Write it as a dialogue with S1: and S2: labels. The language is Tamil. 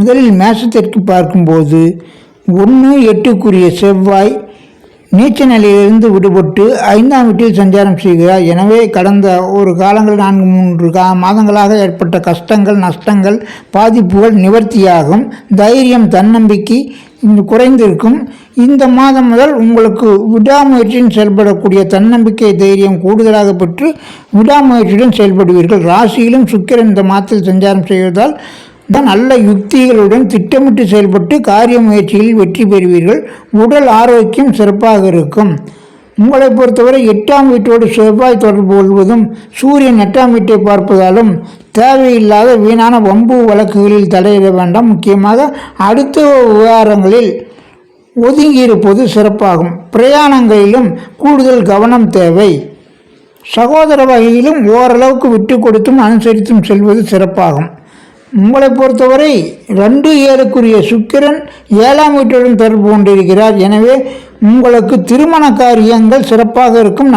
S1: முதலில் மேஷத்திற்கு பார்க்கும்போது 1-8க்குரிய செவ்வாய் நீச்ச நிலையிலிருந்து விடுபட்டு 5ஆம் வீட்டில் சஞ்சாரம் செய்கிறார். எனவே கடந்த ஒரு காலங்கள் 4-3 மாதங்களாக ஏற்பட்ட கஷ்டங்கள், நஷ்டங்கள், பாதிப்புகள் நிவர்த்தியாகும். தைரியம், தன்னம்பிக்கை குறைந்திருக்கும். இந்த மாதம் முதல் உங்களுக்கு விடாமுயற்சியின் செயல்படக்கூடிய தன்னம்பிக்கை, தைரியம் கூடுதலாக பெற்று விடாமுயற்சியுடன் செயல்படுவீர்கள். ராசியிலும் சுக்கிரன் இந்த மாதத்தில் சஞ்சாரம் செய்வதால் நல்ல யுக்திகளுடன் திட்டமிட்டு செயல்பட்டு காரிய முயற்சியில் வெற்றி பெறுவீர்கள். உடல் ஆரோக்கியம் சிறப்பாக இருக்கும். உங்களை பொறுத்தவரை 8ஆம் வீட்டோடு செவ்வாய் தொடர்பு கொள்வதும் சூரியன் 8ஆம் வீட்டை பார்ப்பதாலும் தேவையில்லாத வீணான வம்பு வழக்குகளில் தலையிட வேண்டாம். முக்கியமாக அடுத்த விவகாரங்களில் ஒதுங்கியிருப்பது சிறப்பாகும். பிரயாணங்களிலும் கூடுதல் கவனம் தேவை. சகோதர வகையிலும் ஓரளவுக்கு விட்டு கொடுத்தும் அனுசரித்தும் செல்வது சிறப்பாகும். உங்களை பொறுத்தவரை 2-7க்குரிய சுக்கிரன் 7ஆம் வீட்டுடன் தொடர்பு கொண்டிருக்கிறார். எனவே உங்களுக்கு திருமண காரியங்கள் சிறப்பாக இருக்கும்.